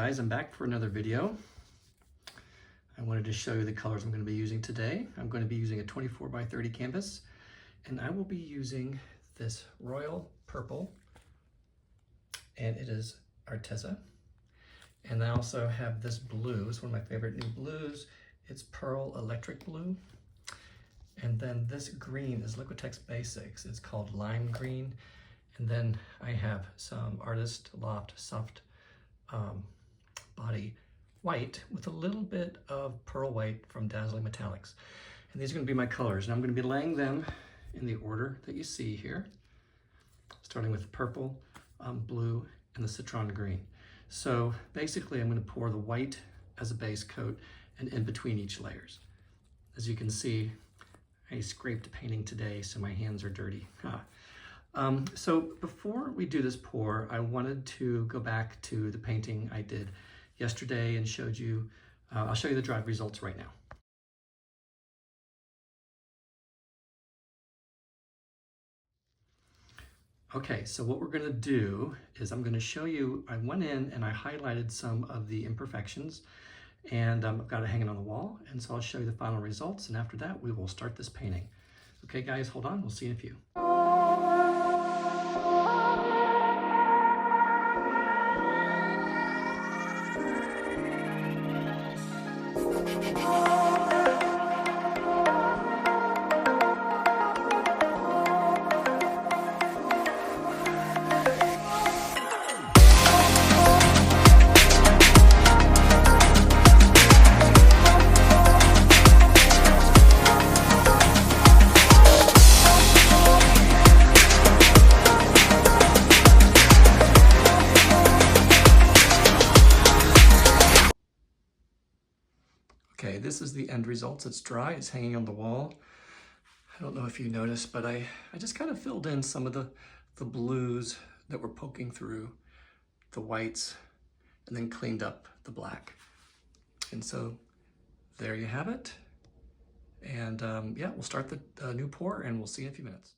guys, I'm back for another video. I wanted to show you the colors I'm going to be using today. I'm going to be using a 24 by 30 canvas, and I will be using this royal purple, and it is Arteza. And I also have this blue. It's one of my favorite new blues. It's Pearl Electric Blue. And then this green is Liquitex Basics. It's called Lime Green. And then I have some Artist Loft Soft Body White with a little bit of Pearl White from Dazzling Metallics. And these are going to be my colors. And I'm going to be laying them in the order that you see here, starting with purple, blue, and the citron green. So basically I'm going to pour the white as a base coat and in between each layers. As you can see, I scraped painting today, so my hands are dirty. So before we do this pour, I wanted to go back to the painting I did yesterday and showed you, I'll show you the dried results right now. Okay, so what we're gonna do is I'm gonna show you, I went in and I highlighted some of the imperfections, and I've got it hanging on the wall, and so I'll show you the final results, and after that we will start this painting. Okay guys, hold on, we'll see you in a few. Okay, this is the end results. It's dry, it's hanging on the wall. I don't know if you noticed, but I just kind of filled in some of the blues that were poking through the whites and then cleaned up the black. And so there you have it. And yeah, we'll start the new pour and we'll see you in a few minutes.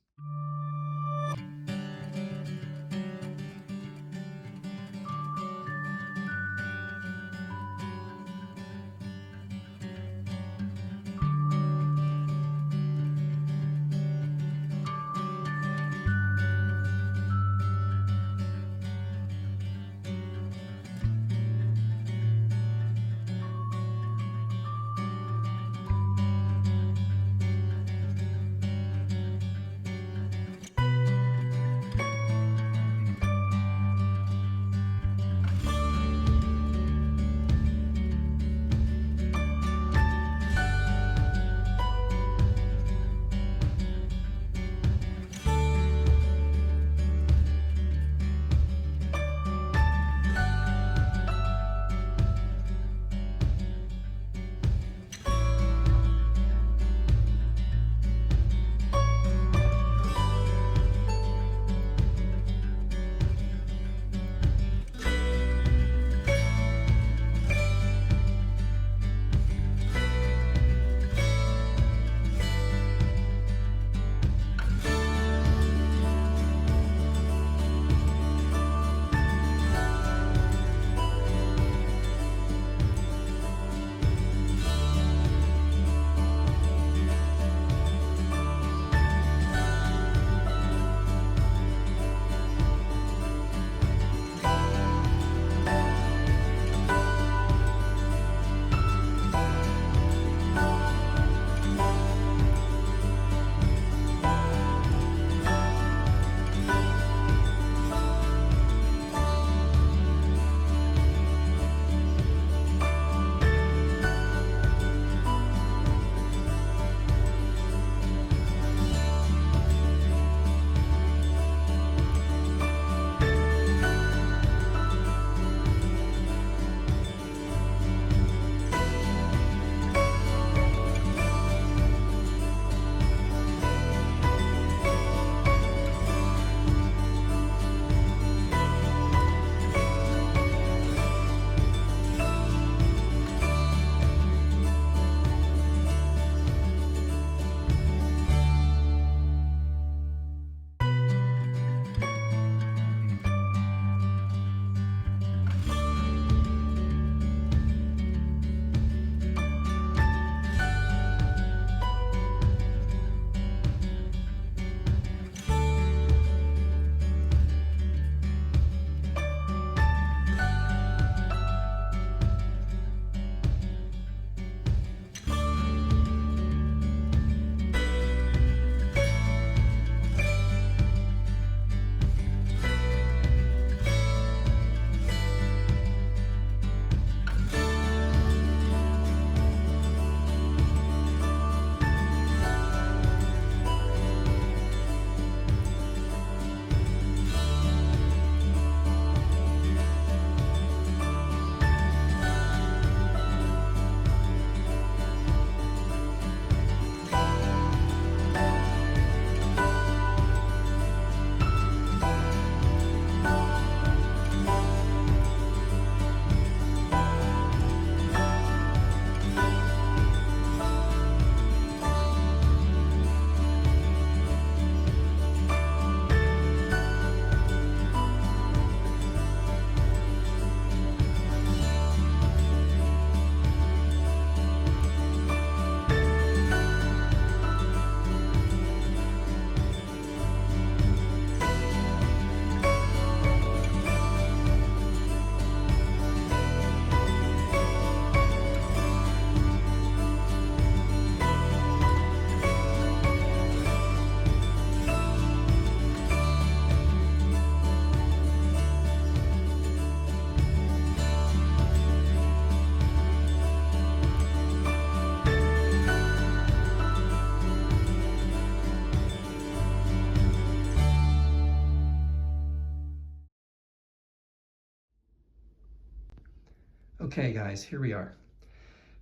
Okay guys, here we are.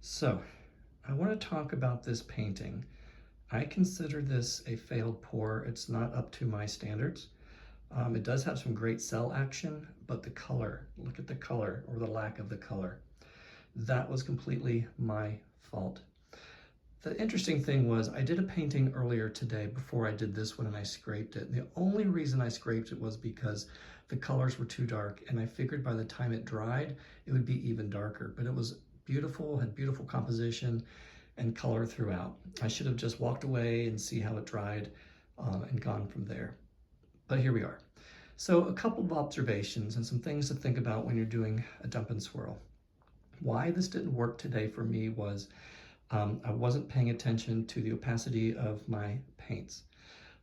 So I want to talk about this painting. I consider this a failed pour. It's not up to my standards. It does have some great cell action, but the color, look at the color or the lack of the color. That was completely my fault. The interesting thing was I did a painting earlier today before I did this one and I scraped it. The only reason I scraped it was because the colors were too dark and I figured by the time it dried, it would be even darker, but it was beautiful, had beautiful composition and color throughout. I should have just walked away and see how it dried and gone from there. But here we are. So a couple of observations and some things to think about when you're doing a dump and swirl. Why this didn't work today for me was I wasn't paying attention to the opacity of my paints.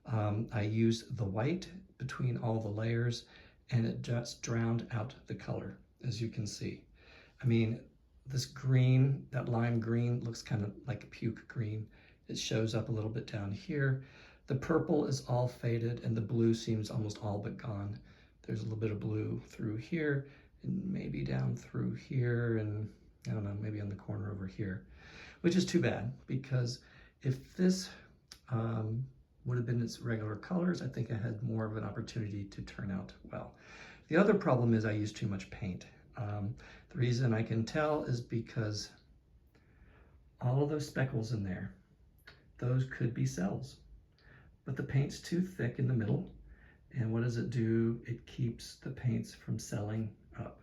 I used the white between all the layers and it just drowned out the color, as you can see. I mean, this green, that lime green, looks kind of like a puke green. It shows up a little bit down here. The purple is all faded and the blue seems almost all but gone. There's a little bit of blue through here and maybe down through here and I don't know, maybe on the corner over here, which is too bad because if this would have been its regular colors, I think I had more of an opportunity to turn out well. The other problem is I used too much paint. The reason I can tell is because all of those speckles in there, those could be cells, but the paint's too thick in the middle. And what does it do? It keeps the paints from selling up.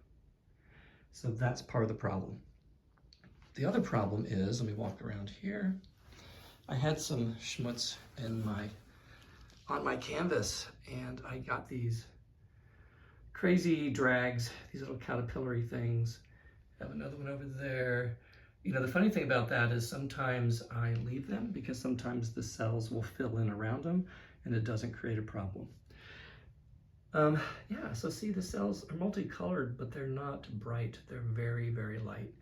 So that's part of the problem. The other problem is, let me walk around here. I had some schmutz on my canvas and I got these crazy drags, these little caterpillar-y things. I have another one over there. You know, the funny thing about that is sometimes I leave them because sometimes the cells will fill in around them and it doesn't create a problem. Yeah, so see, the cells are multicolored, but they're not bright. They're very, very light.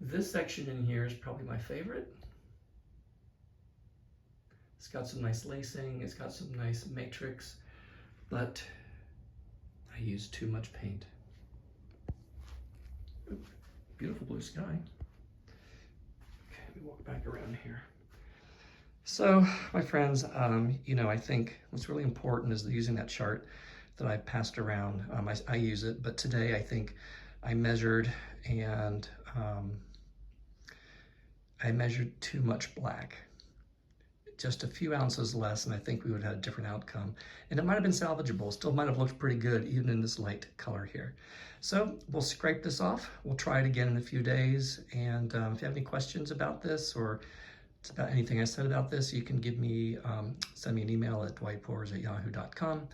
This section in here is probably my favorite. It's got some nice lacing, it's got some nice matrix, but I used too much paint. Ooh, beautiful blue sky. Okay, let me walk back around here. So, my friends, you know, I think what's really important is using that chart that I passed around. I use it, but today I think I measured and I measured too much black. Just a few ounces less, and I think we would have had a different outcome. And it might have been salvageable. Still might have looked pretty good, even in this light color here. So we'll scrape this off. We'll try it again in a few days. And if you have any questions about this or it's about anything I said about this, you can give me, send me an email at dwightpours@yahoo.com.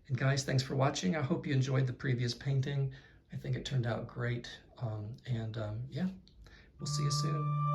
And guys, thanks for watching. I hope you enjoyed the previous painting. I think it turned out great. Yeah, we'll see you soon.